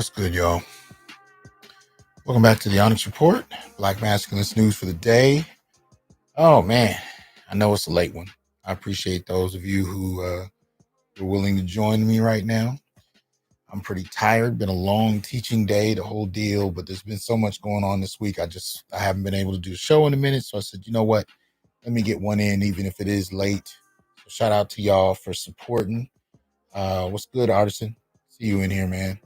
What's good, y'all? Welcome back to the Onyx Report, Black Masculinist news for the day. Oh, man, I know it's a late one. I appreciate those of you who are willing to join me right now. I'm pretty tired. Been a long teaching day, the whole deal, but there's been so much going on this week. I haven't been able to do a show in a minute, so I said, you know what? Let me get one in, even if it is late. So shout out to y'all for supporting. What's good, Artisan? See you in here, man.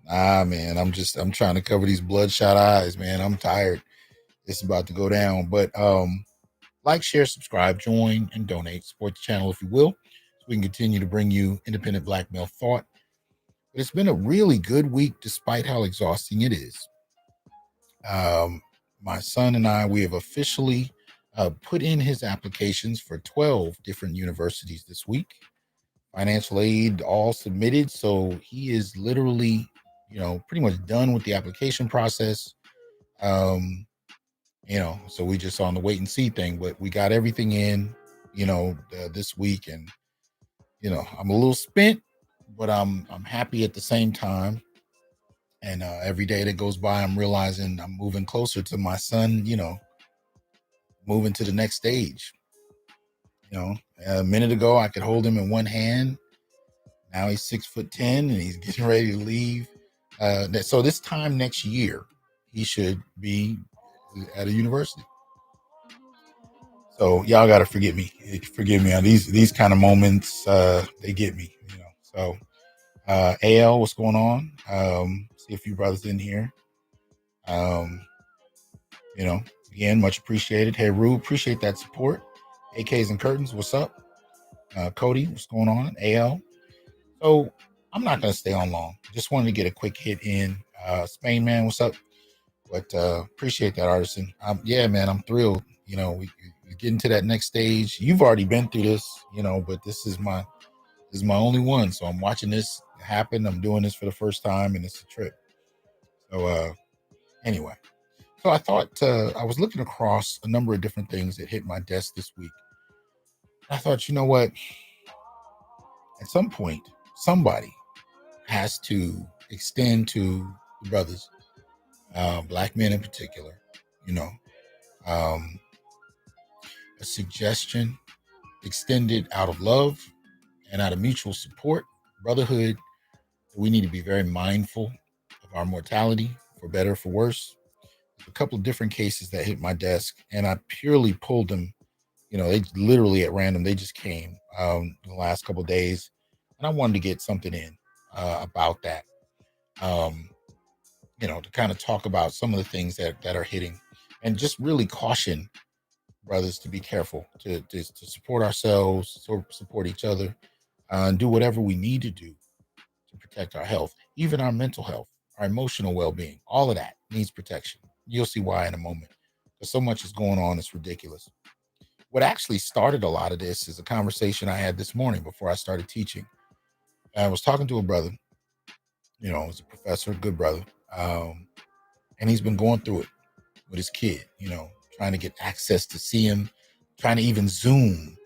Man, I'm trying to cover these bloodshot eyes, man. I'm tired. It's about to go down. But like, share, subscribe, join, and donate. Support the channel if you will, so we can continue to bring you independent black male thought. But it's been a really good week, despite how exhausting it is. My son and I, we have officially put in his applications for 12 different universities this week. Financial aid all submitted, so he is literally, pretty much done with the application process. So we just on the wait and see thing, but we got everything in, this week, and I'm a little spent, but I'm happy at the same time. And every day that goes by, I'm realizing I'm moving closer to my son, moving to the next stage. A minute ago I could hold him in one hand. Now he's 6'10" and he's getting ready to leave. So this time next year, he should be at a university. So y'all got to forgive me on these kind of moments. They get me, So AL, what's going on? See a few brothers in here. Again, much appreciated. Hey, Rue, appreciate that support. AKs and Curtains, what's up? Cody, what's going on? AL. So I'm not going to stay on long. Just wanted to get a quick hit in. Spain, man, what's up? But appreciate that, Artisan. Yeah, man, I'm thrilled. We're getting to that next stage. You've already been through this, but this is my only one. So I'm watching this happen. I'm doing this for the first time, and it's a trip. So anyway, so I thought I was looking across a number of different things that hit my desk this week. I thought, you know what? At some point, somebody has to extend to the brothers, black men in particular, a suggestion extended out of love and out of mutual support, brotherhood. We need to be very mindful of our mortality, for better or for worse. There's a couple of different cases that hit my desk, and I purely pulled them. They literally at random. They just came the last couple of days, and I wanted to get something in about that. To kind of talk about some of the things that are hitting, and just really caution brothers to be careful, to support ourselves, support each other, and do whatever we need to do to protect our health, even our mental health, our emotional well-being. All of that needs protection. You'll see why in a moment. Because so much is going on, it's ridiculous. What actually started a lot of this is a conversation I had this morning before I started teaching. I was talking to a brother, he's a professor, good brother, and he's been going through it with his kid, trying to get access to see him, trying to even Zoom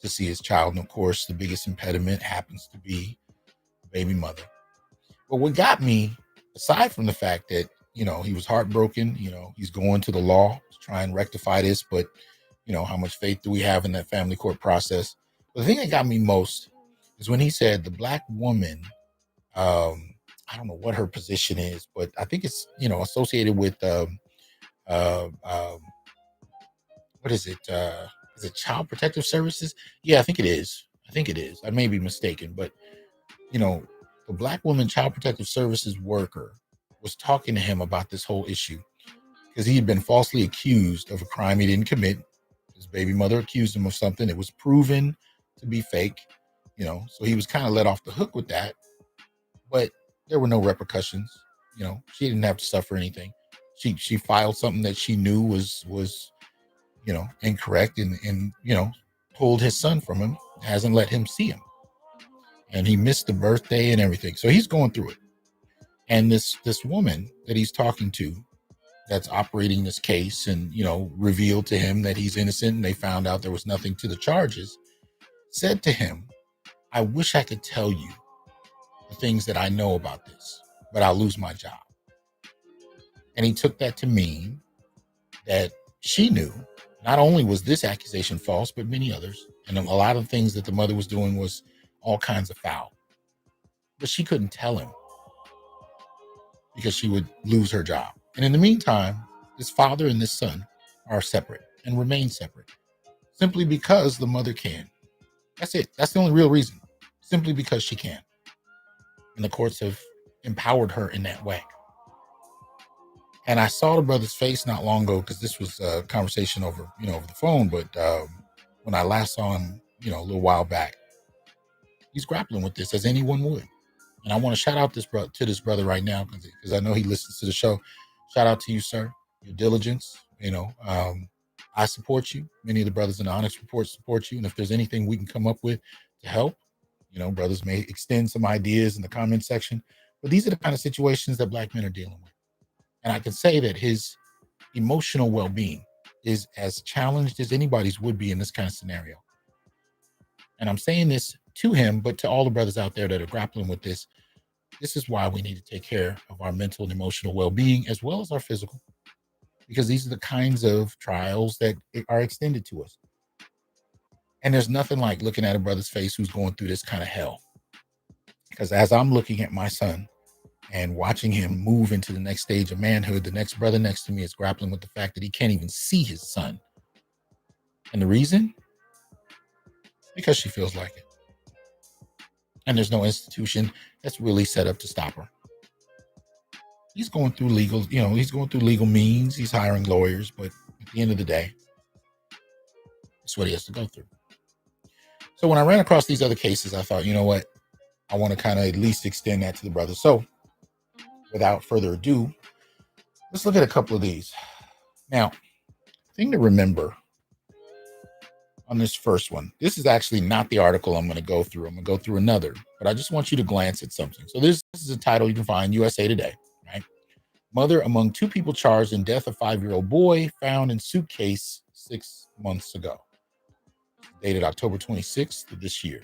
to see his child. And of course, the biggest impediment happens to be baby mother. But what got me, aside from the fact that, he was heartbroken, he's going to the law to try and rectify this, but, how much faith do we have in that family court process? But the thing that got me most is when he said the black woman, I don't know what her position is, but I think it's, associated with, what is it? Is it Child Protective Services? Yeah, I think it is. I may be mistaken, but the black woman Child Protective Services worker was talking to him about this whole issue because he had been falsely accused of a crime he didn't commit. His baby mother accused him of something that was proven to be fake, so he was kind of let off the hook with that, but there were no repercussions. She didn't have to suffer anything. She filed something that she knew was incorrect, and pulled his son from him, hasn't let him see him, and he missed the birthday and everything. So he's going through it. And this woman that he's talking to, that's operating this case, and revealed to him that he's innocent, and they found out there was nothing to the charges, said to him, "I wish I could tell you the things that I know about this, but I'll lose my job. And he took that to mean that she knew not only was this accusation false, but many others. And a lot of things that the mother was doing was all kinds of foul. But she couldn't tell him because she would lose her job. And in the meantime, this father and this son are separate and remain separate simply because the mother can. That's it. That's the only real reason. Simply because she can. And the courts have empowered her in that way. And I saw the brother's face not long ago because this was a conversation over the phone. But when I last saw him, a little while back, he's grappling with this as anyone would. And I want to shout out to this brother right now because I know he listens to the show. Shout out to you, sir. Your diligence. I support you. Many of the brothers in the Onyx Report support you. And if there's anything we can come up with to help, brothers may extend some ideas in the comment section. But these are the kind of situations that Black men are dealing with. And I can say that his emotional well-being is as challenged as anybody's would be in this kind of scenario. And I'm saying this to him, but to all the brothers out there that are grappling with this. This is why we need to take care of our mental and emotional well-being as well as our physical, because these are the kinds of trials that are extended to us. And there's nothing like looking at a brother's face who's going through this kind of hell. Because as I'm looking at my son and watching him move into the next stage of manhood, the next brother next to me is grappling with the fact that he can't even see his son. And the reason? Because she feels like it. And there's no institution that's really set up to stop her. He's going through legal means. He's hiring lawyers, but at the end of the day, it's what he has to go through. So when I ran across these other cases, I thought, you know what? I want to kind of at least extend that to the brothers. So without further ado, let's look at a couple of these. Now, thing to remember on this first one, this is actually not the article I'm going to go through. I'm going to go through another, but I just want you to glance at something. So this is a title you can find USA Today, right? Mother among two people charged in death of 5-year-old boy found in suitcase 6 months ago. Dated October 26th of this year.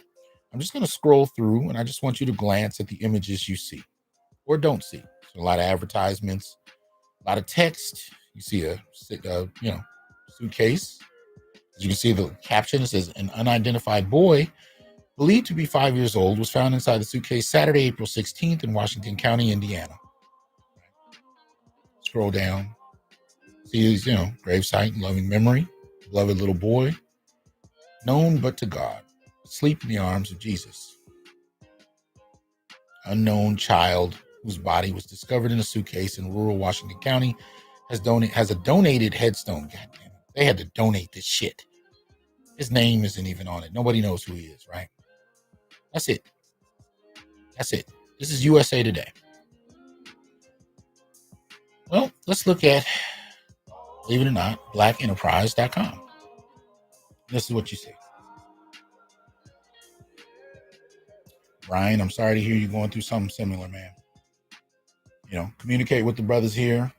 I'm just going to scroll through and I just want you to glance at the images you see or don't see. So a lot of advertisements, a lot of text. You see a suitcase. As you can see the caption, it says an unidentified boy believed to be 5 years old was found inside the suitcase Saturday, April 16th in Washington County, Indiana. Scroll down. See his, gravesite in loving memory. Beloved little boy. Known but to God. Asleep in the arms of Jesus. Unknown child whose body was discovered in a suitcase in rural Washington County has a donated headstone. God damn it. They had to donate this shit. His name isn't even on it. Nobody knows who he is, right? That's it. This is USA Today. Well, let's look at, believe it or not, blackenterprise.com. This is what you see. Brian, I'm sorry to hear you going through something similar, man. Communicate with the brothers here.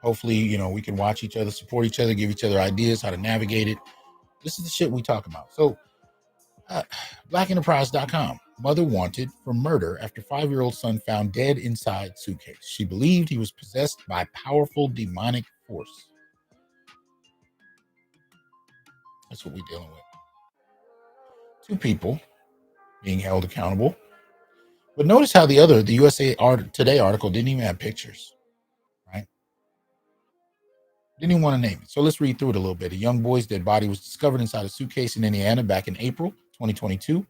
Hopefully, we can watch each other, support each other, give each other ideas how to navigate it. This is the shit we talk about. So, blackenterprise.com. Mother wanted for murder after 5-year-old son found dead inside suitcase. She believed he was possessed by powerful demonic force. That's what we're dealing with. 2 people being held accountable. But notice how the USA Today article didn't even have pictures, right? Didn't even want to name it. So let's read through it a little bit. A young boy's dead body was discovered inside a suitcase in Indiana back in April 2022.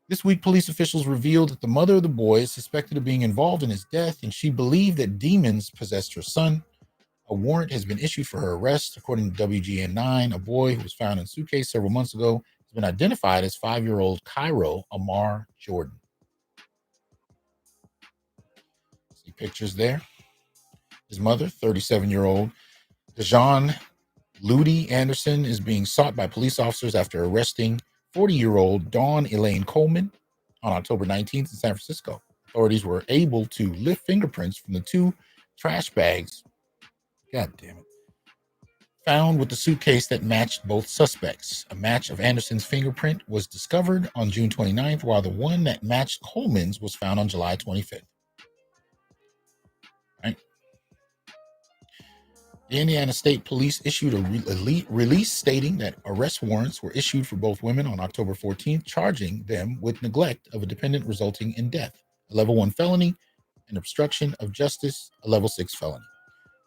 This week, police officials revealed that the mother of the boy is suspected of being involved in his death, and she believed that demons possessed her son. A warrant has been issued for her arrest. According to WGN9, a boy who was found in a suitcase several months ago has been identified as 5-year-old Cairo Jordan. See pictures there. His mother, 37-year-old Dejan Ludi Anderson, is being sought by police officers after arresting 40-year-old Dawn Elaine Coleman on October 19th in San Francisco. Authorities were able to lift fingerprints from the 2 trash bags. God damn it. found with the suitcase that matched both suspects. A match of Anderson's fingerprint was discovered on June 29th, while the one that matched Coleman's was found on July 25th. Right? The Indiana State Police issued a release stating that arrest warrants were issued for both women on October 14th, charging them with neglect of a dependent resulting in death, a level 1 felony, and obstruction of justice, a level 6 felony.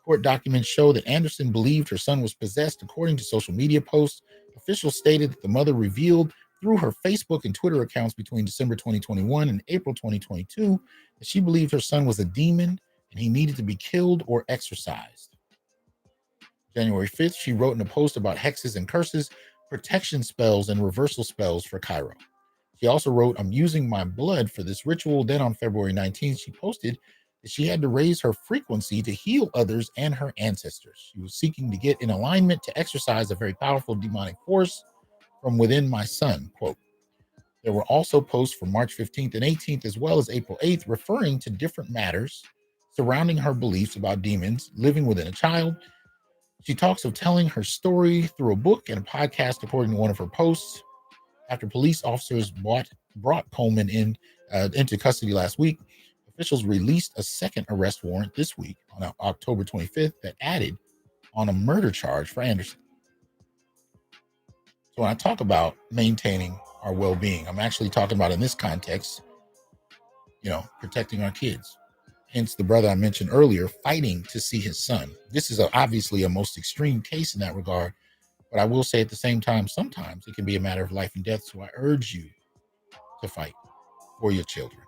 Court documents show that Anderson believed her son was possessed. According to social media posts, officials stated that the mother revealed through her Facebook and Twitter accounts between December 2021 and April 2022 that she believed her son was a demon and he needed to be killed or exorcised. January 5th, she wrote in a post about hexes and curses, protection spells, and reversal spells for Cairo. She also wrote, "I'm using my blood for this ritual." Then on February 19th, she posted that she had to raise her frequency to heal others and her ancestors. She was seeking to get in alignment to exercise a very powerful demonic force from within my son. Quote. There were also posts from March 15th and 18th, as well as April 8th, referring to different matters surrounding her beliefs about demons living within a child. She talks of telling her story through a book and a podcast, according to one of her posts. After police officers brought Coleman into custody last week, officials released a second arrest warrant this week on October 25th that added on a murder charge for Anderson. So when I talk about maintaining our well-being, I'm actually talking about in this context, protecting our kids. Hence the brother I mentioned earlier fighting to see his son. This is obviously a most extreme case in that regard, but I will say at the same time, sometimes it can be a matter of life and death. So I urge you to fight for your children.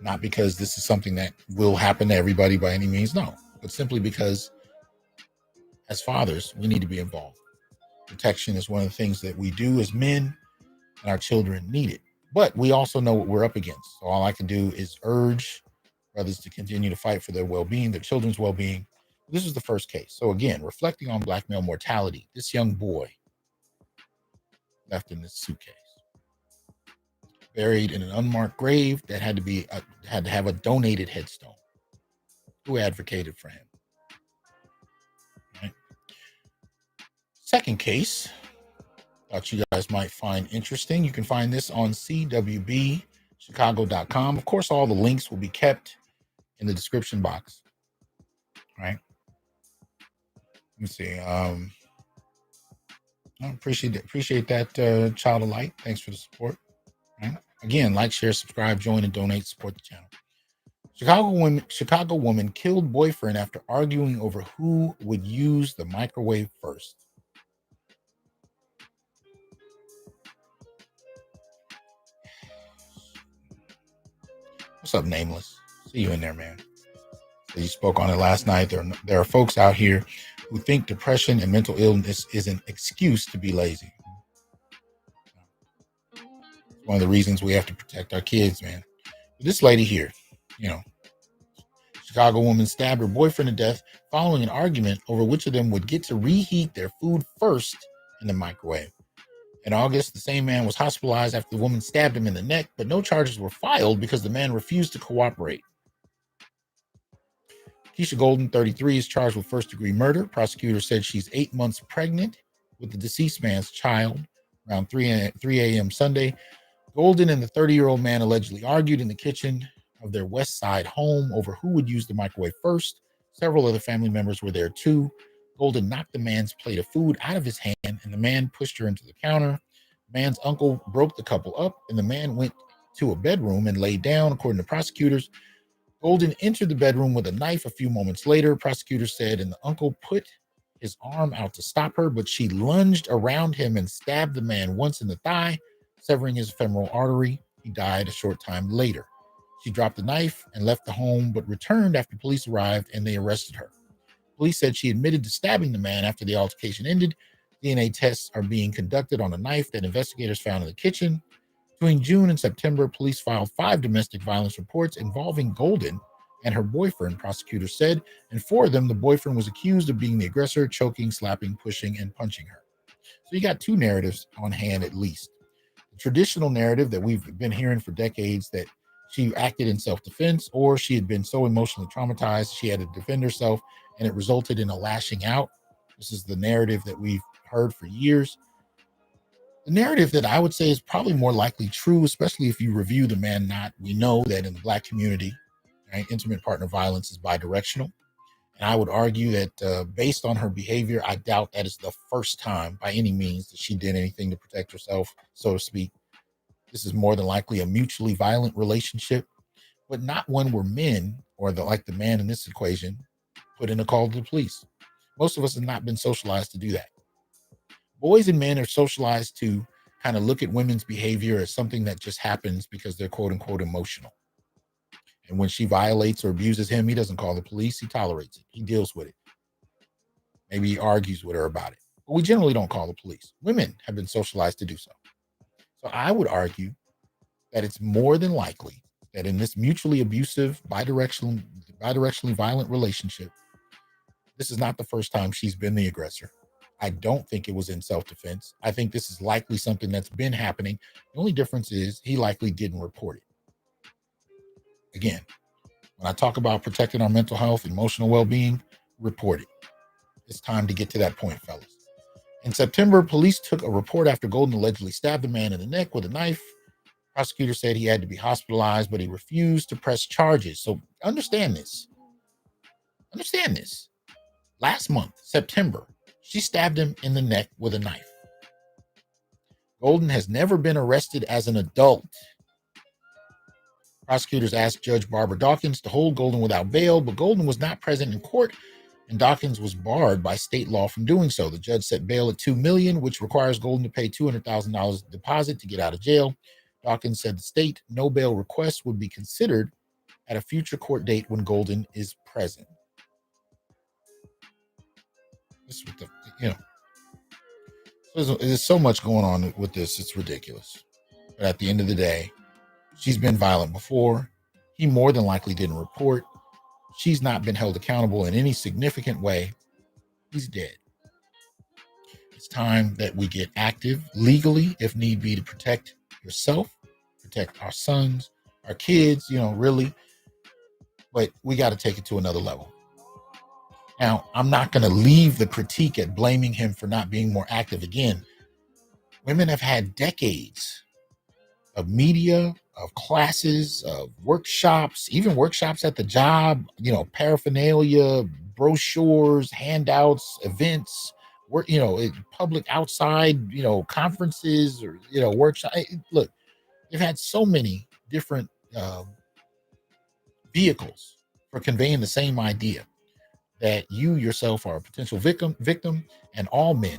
Not because this is something that will happen to everybody by any means, no, but simply because as fathers, we need to be involved. Protection is one of the things that we do as men, and our children need it. But we also know what we're up against. So all I can do is urge brothers to continue to fight for their well-being, their children's well-being. This is the first case. So again, reflecting on black male mortality, this young boy left in this suitcase, buried in an unmarked grave that had to have a donated headstone. Who advocated for him? Right. Second case, thought you guys might find interesting. You can find this on cwbchicago.com. Of course, all the links will be kept in the description box. Right. Let me see. I appreciate that, Child of Light. Thanks for the support. Right. Again, like, share, subscribe, join, and donate. Support the channel. Chicago woman killed boyfriend after arguing over who would use the microwave first. What's up, Nameless? See you in there, man. So you spoke on it last night. There are folks out here who think depression and mental illness is an excuse to be lazy. It's one of the reasons we have to protect our kids, man. This lady here, Chicago woman stabbed her boyfriend to death following an argument over which of them would get to reheat their food first in the microwave. In August, the same man was hospitalized after the woman stabbed him in the neck, but no charges were filed because the man refused to cooperate. Keisha Golden, 33, is charged with first-degree murder. Prosecutors said she's 8 months pregnant with the deceased man's child. Around 3 a.m. Sunday, Golden and the 30-year-old man allegedly argued in the kitchen of their West Side home over who would use the microwave first. Several other family members were there too. Golden knocked the man's plate of food out of his hand, and the man pushed her into the counter. The man's uncle broke the couple up, and the man went to a bedroom and laid down, according to prosecutors. Golden entered the bedroom with a knife a few moments later, prosecutors said, and the uncle put his arm out to stop her, but she lunged around him and stabbed the man once in the thigh, severing his femoral artery. He died a short time later. She dropped the knife and left the home, but returned after police arrived and they arrested her. Police said she admitted to stabbing the man after the altercation ended. DNA tests are being conducted on a knife that investigators found in the kitchen. Between June and September, police filed 5 domestic violence reports involving Golden and her boyfriend, prosecutors said, and 4 of them, the boyfriend was accused of being the aggressor, choking, slapping, pushing, and punching her. So you got 2 narratives on hand at least. The traditional narrative that we've been hearing for decades, that she acted in self-defense, or she had been so emotionally traumatized she had to defend herself and it resulted in a lashing out. This is the narrative that we've heard for years. The narrative that I would say is probably more likely true, especially if you review the man not. We know that in the Black community, right, intimate partner violence is bidirectional. And I would argue that based on her behavior, I doubt that is the first time by any means that she did anything to protect herself, so to speak. This is more than likely a mutually violent relationship, but not one where men, or like the man in this equation, put in a call to the police. Most of us have not been socialized to do that. Boys and men are socialized to kind of look at women's behavior as something that just happens because they're quote unquote emotional. And when she violates or abuses him, he doesn't call the police. He tolerates it. He deals with it. Maybe he argues with her about it. But we generally don't call the police. Women have been socialized to do so. So I would argue that it's more than likely that in this mutually abusive, bidirectionally violent relationship, this is not the first time she's been the aggressor. I don't think it was in self-defense. I think this is likely something that's been happening. The only difference is he likely didn't report it. Again, when I talk about protecting our mental health, emotional well-being, report it. It's time to get to that point, fellas. In September, police took a report after Golden allegedly stabbed a man in the neck with a knife. Prosecutor said he had to be hospitalized, but he refused to press charges. So understand this. Understand this. Last month, September, she stabbed him in the neck with a knife. Golden has never been arrested as an adult. Prosecutors asked Judge Barbara Dawkins to hold Golden without bail, but Golden was not present in court, and Dawkins was barred by state law from doing so. The judge set bail at $2 million, which requires Golden to pay $200,000 deposit to get out of jail. Dawkins said the state no bail request would be considered at a future court date when Golden is present. This is what there's so much going on with this. It's ridiculous. But at the end of the day, she's been violent before. He more than likely didn't report. She's not been held accountable in any significant way. He's dead. It's time that we get active legally, if need be, to protect yourself, protect our sons, our kids, really. But we got to take it to another level. Now, I'm not going to leave the critique at blaming him for not being more active. Again, women have had decades of media, of classes, of workshops, even workshops at the job, paraphernalia, brochures, handouts, events, public outside, conferences or, workshops. Look, they've had so many different vehicles for conveying the same idea that you yourself are a potential victim, and all men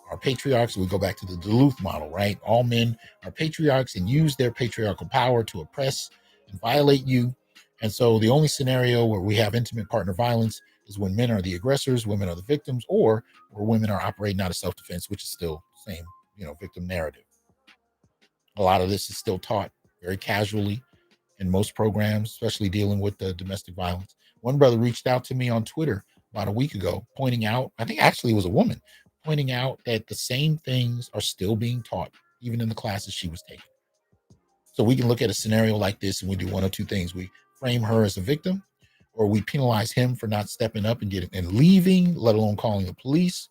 are patriarchs. We go back to the Duluth model, right? All men are patriarchs and use their patriarchal power to oppress and violate you. And so the only scenario where we have intimate partner violence is when men are the aggressors, women are the victims, or where women are operating out of self-defense, which is still the same, victim narrative. A lot of this is still taught very casually in most programs, especially dealing with the domestic violence. One brother reached out to me on Twitter about a week ago, pointing out, I think actually it was a woman, pointing out that the same things are still being taught, even in the classes she was taking. So we can look at a scenario like this and we do one of two things. We frame her as a victim, or we penalize him for not stepping up and leaving, let alone calling the police.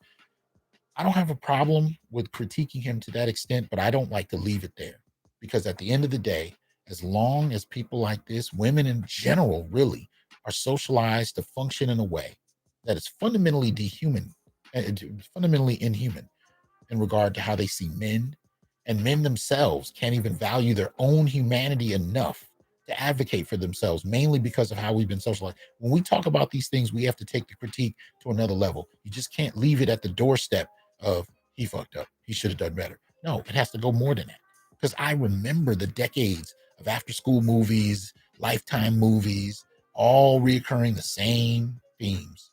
I don't have a problem with critiquing him to that extent, but I don't like to leave it there, because at the end of the day, as long as people like this, women in general, really are socialized to function in a way that is fundamentally fundamentally inhuman in regard to how they see men, and men themselves can't even value their own humanity enough to advocate for themselves, mainly because of how we've been socialized. When we talk about these things, we have to take the critique to another level. You just can't leave it at the doorstep of he fucked up, he should have done better. No, it has to go more than that. Because I remember the decades of after-school movies, Lifetime movies, all reoccurring the same themes.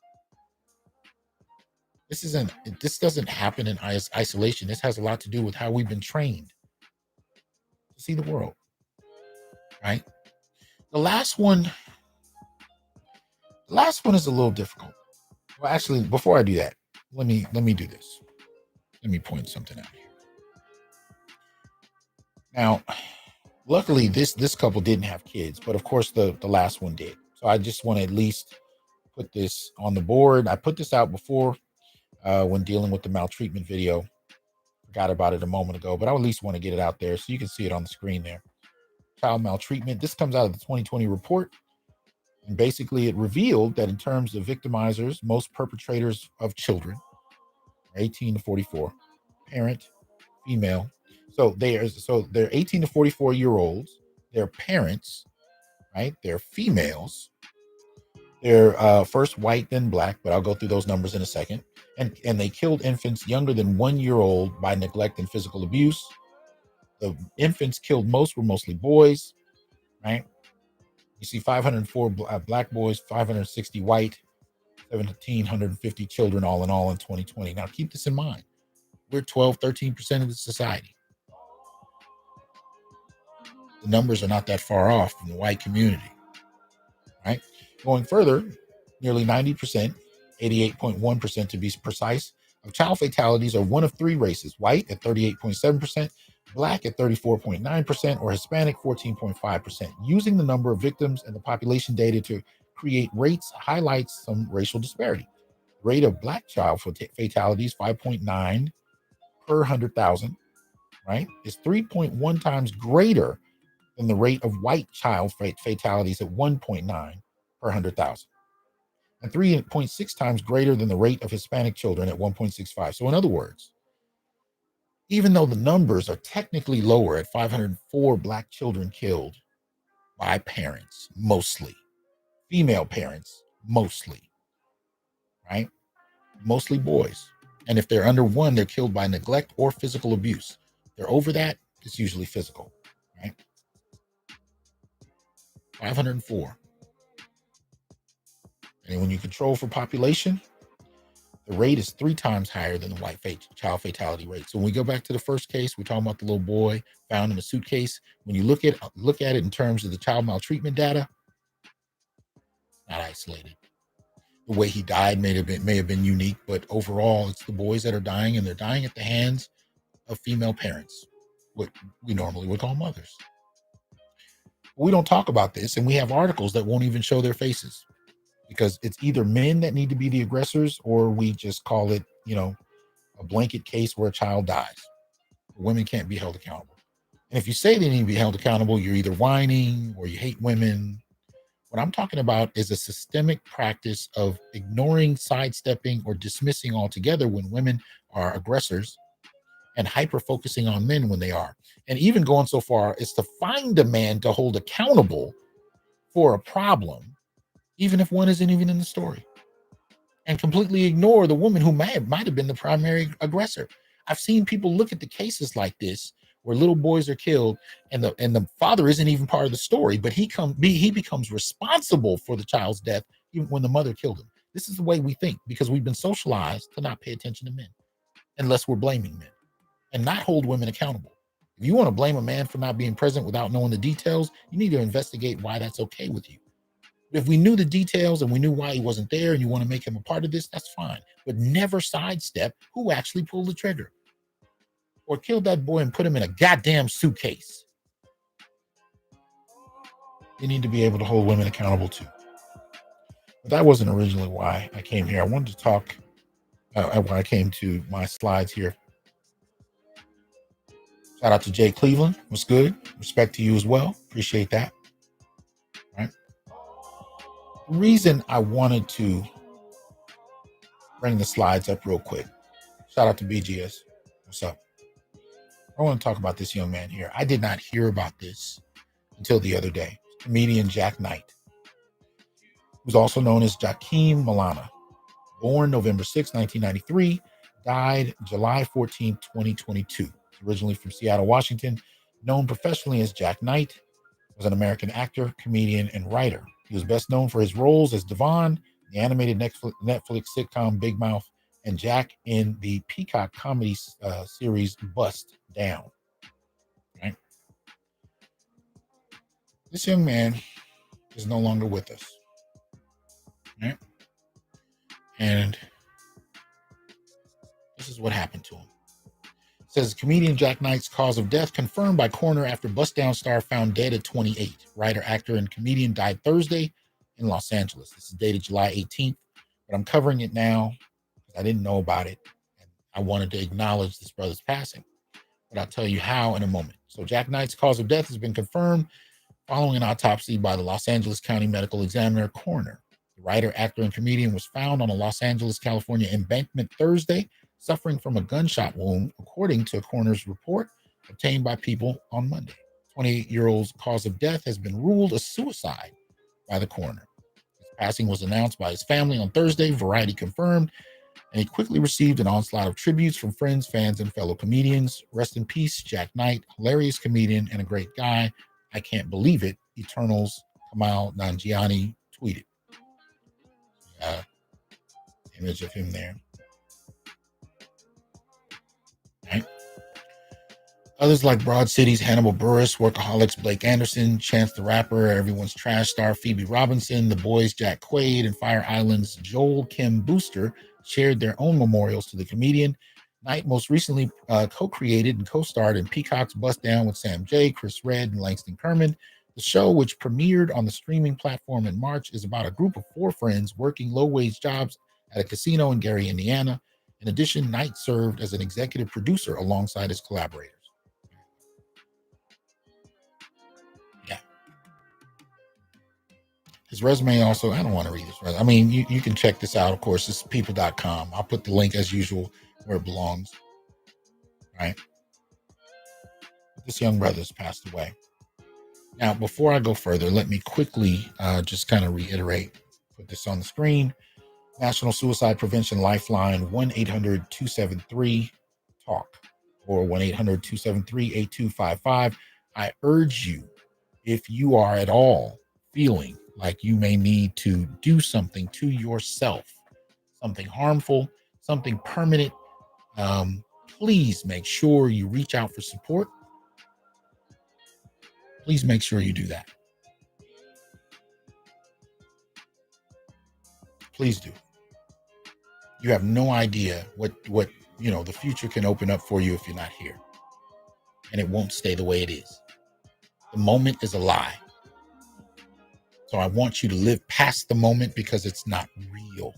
This doesn't happen in isolation. This has a lot to do with how we've been trained to see the world, right? The last one is a little difficult. Well, actually, before I do that, let me do this. Let me point something out here. Now, luckily, this couple didn't have kids, but of course the last one did. So I just want to at least put this on the board. I put this out before when dealing with the maltreatment video. Forgot about it a moment ago, but I at least want to get it out there so you can see it on the screen there. Child maltreatment. This comes out of the 2020 report. And basically, it revealed that in terms of victimizers, most perpetrators of children, 18 to 44, parent, female. So they're 18 to 44-year-olds. They're parents, right? They're females. They're first white, then black, but I'll go through those numbers in a second. And they killed infants younger than 1 year old by neglect and physical abuse. The infants killed most were mostly boys, right? You see 504 black boys, 560 white, 1,750 children all in 2020. Now keep this in mind. We're 12, 13% of the society. The numbers are not that far off from the white community, right? Going further, nearly 90%, 88.1% to be precise, of child fatalities are one of three races: white at 38.7%, black at 34.9%, or Hispanic 14.5%. Using the number of victims and the population data to create rates highlights some racial disparity. Rate of black child fatalities, 5.9 per 100,000, right, is 3.1 times greater than the rate of white child fatalities at 1.9 per 100,000, and 3.6 times greater than the rate of Hispanic children at 1.65. So in other words, even though the numbers are technically lower at 504 black children killed by parents, mostly female parents, mostly, right? Mostly boys. And if they're under one, they're killed by neglect or physical abuse. If they're over that, it's usually physical, right? 504. And when you control for population, the rate is 3 times higher than the white child fatality rate. So when we go back to the first case, we're talking about the little boy found in a suitcase. When you look at it in terms of the child maltreatment data, not isolated. The way he died may have been unique, but overall, it's the boys that are dying, and they're dying at the hands of female parents, what we normally would call mothers. We don't talk about this, and we have articles that won't even show their faces, because it's either men that need to be the aggressors, or we just call it, a blanket case where a child dies. Women can't be held accountable. And if you say they need to be held accountable, you're either whining or you hate women. What I'm talking about is a systemic practice of ignoring, sidestepping, or dismissing altogether when women are aggressors, and hyper-focusing on men when they are. And even going so far as to find a man to hold accountable for a problem, even if one isn't even in the story, and completely ignore the woman who might have been the primary aggressor. I've seen people look at the cases like this where little boys are killed and the father isn't even part of the story, but he becomes responsible for the child's death even when the mother killed him. This is the way we think, because we've been socialized to not pay attention to men unless we're blaming men, and not hold women accountable. If you want to blame a man for not being present without knowing the details, you need to investigate why that's okay with you. If we knew the details and we knew why he wasn't there and you want to make him a part of this, that's fine. But never sidestep who actually pulled the trigger or killed that boy and put him in a goddamn suitcase. You need to be able to hold women accountable too. But that wasn't originally why I came here. I wanted to talk when I came to my slides here. Shout out to Jay Cleveland. What's good? Respect to you as well. Appreciate that. Right. The reason I wanted to bring the slides up real quick. Shout out to BGS. What's up? I want to talk about this young man here. I did not hear about this until the other day. Comedian Jack Knight, who's also known as Jakeem Malana. Born November 6, 1993, died July 14, 2022. Originally from Seattle, Washington, known professionally as Jack Knight, was an American actor, comedian, and writer. He was best known for his roles as Devon, the animated Netflix sitcom Big Mouth, and Jack in the Peacock comedy series Bust Down. Right? This young man is no longer with us. Right? And this is what happened to him. It says comedian Jack Knight's cause of death confirmed by coroner after Bust Down star found dead at 28. Writer, actor, and comedian died Thursday in Los Angeles. This is dated July 18th, but I'm covering it now I didn't know about it. And I wanted to acknowledge this brother's passing. But I'll tell you how in a moment. So Jack Knight's cause of death has been confirmed following an autopsy by the Los Angeles County Medical Examiner coroner. The writer, actor, and comedian was found on a Los Angeles, California embankment Thursday, suffering from a gunshot wound, according to a coroner's report obtained by People on Monday. 28-year-old's cause of death has been ruled a suicide by the coroner. His passing was announced by his family on Thursday, Variety confirmed, and he quickly received an onslaught of tributes from friends, fans, and fellow comedians. Rest in peace, Jack Knight, hilarious comedian and a great guy. I can't believe it. Eternals, Kamal Nanjiani tweeted. Image of him there. Right. Others like Broad City's Hannibal Buress, Workaholics Blake Anderson, Chance the Rapper, Everyone's Trash star Phoebe Robinson, The Boys' Jack Quaid, and Fire Island's Joel Kim Booster shared their own memorials to the comedian. Knight most recently co-created and co-starred in Peacock's Bust Down with Sam Jay, Chris Redd, and Langston Kerman. The show, which premiered on the streaming platform in March, is about a group of four friends working low-wage jobs at a casino in Gary, Indiana. In addition, Knight served as an executive producer alongside his collaborators. Yeah. His resume also, I don't want to read this resume. I mean, you can check this out, of course. It's people.com. I'll put the link as usual where it belongs. Right. This young brother has passed away. Now, before I go further, let me quickly just kind of reiterate, put this on the screen. National Suicide Prevention Lifeline, 1-800-273-TALK or 1-800-273-8255. I urge you, if you are at all feeling like you may need to do something to yourself, something harmful, something permanent, please make sure you reach out for support. Please make sure you do that. Please do. You have no idea what the future can open up for you if you're not here. And it won't stay the way it is. The moment is a lie. So I want you to live past the moment because it's not real.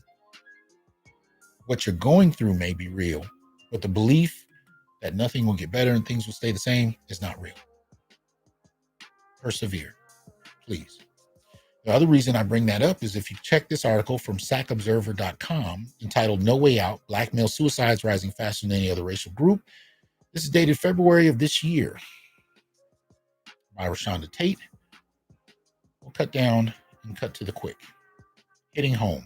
What you're going through may be real, but the belief that nothing will get better and things will stay the same is not real. Persevere, please. The other reason I bring that up is if you check this article from SacObserver.com entitled No Way Out, Black Male Suicides Rising Faster Than Any Other Racial Group. This is dated February of this year by Rashonda Tate. We'll cut down and cut to the quick. Hitting home.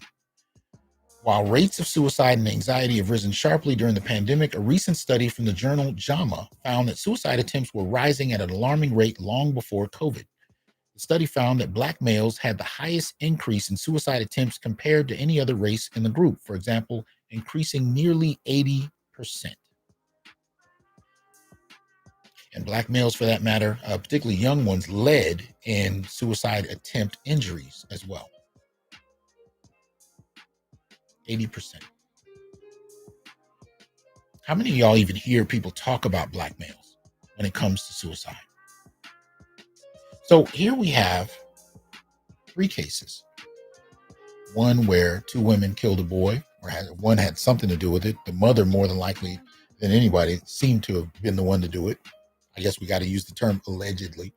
While rates of suicide and anxiety have risen sharply during the pandemic, a recent study from the journal JAMA found that suicide attempts were rising at an alarming rate long before COVID. The study found that Black males had the highest increase in suicide attempts compared to any other race in the group, for example, increasing nearly 80%. And Black males, for that matter, particularly young ones, led in suicide attempt injuries as well. 80%. How many of y'all even hear people talk about Black males when it comes to suicide? So here we have 3 cases. One where 2 women killed a boy, or one had something to do with it. The mother, more than likely than anybody, seemed to have been the one to do it. I guess we got to use the term allegedly,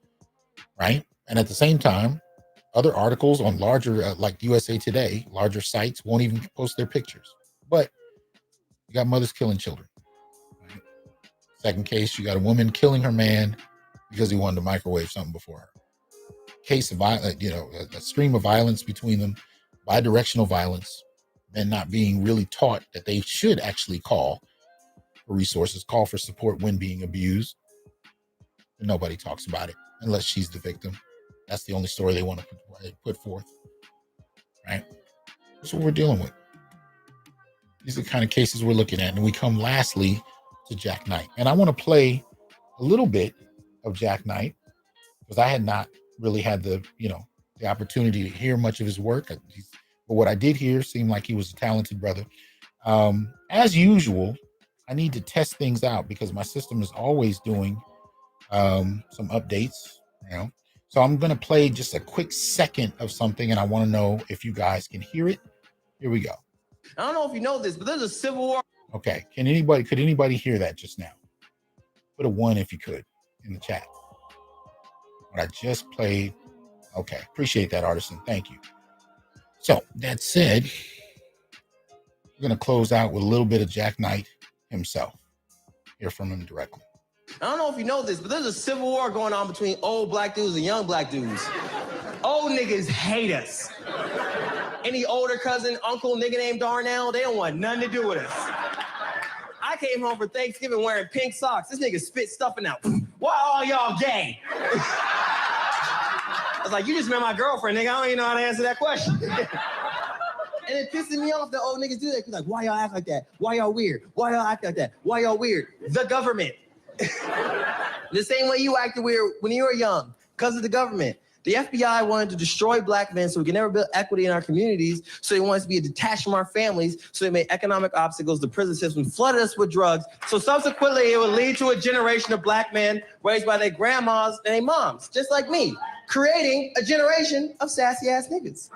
right? And at the same time, other articles on larger, like USA Today, larger sites won't even post their pictures. But you got mothers killing children. Right? Second case, you got a woman killing her man because he wanted to microwave something before her. Case of a stream of violence between them, bidirectional violence, men not being really taught that they should actually call for resources, call for support when being abused. And nobody talks about it unless she's the victim. That's the only story they want to put forth, right? That's what we're dealing with. These are the kind of cases we're looking at. And we come lastly to Jack Knight. And I want to play a little bit of Jack Knight because I had not really had the opportunity to hear much of his work. But what I did hear seemed like he was a talented brother. As usual, I need to test things out because my system is always doing some updates, So I'm going to play just a quick second of something, and I want to know if you guys can hear it. Here we go. I don't know if you know this, but there's a civil war. Okay. Could anybody hear that just now? Put a 1 if you could in the chat. What I just played. Okay. Appreciate that, Artisan. Thank you. So that said, we're going to close out with a little bit of Jack Knight himself. Hear from him directly. I don't know if you know this, but there's a civil war going on between old black dudes and young black dudes. Old niggas hate us. Any older cousin, uncle, nigga named Darnell, they don't want nothing to do with us. I came home for Thanksgiving wearing pink socks. This nigga spit stuffing out. Why all y'all gay? I was like, you just met my girlfriend, nigga. I don't even know how to answer that question. And it pisses me off that old niggas do that. He's like, why y'all act like that? Why y'all weird? Why y'all act like that? Why y'all weird? The government. The same way you acted weird when you were young, because of the government. The FBI wanted to destroy black men so we can never build equity in our communities. So they wanted us to be detached from our families. So they made economic obstacles. The prison system flooded us with drugs. So subsequently, it would lead to a generation of black men raised by their grandmas and their moms, just like me, creating a generation of sassy ass niggas.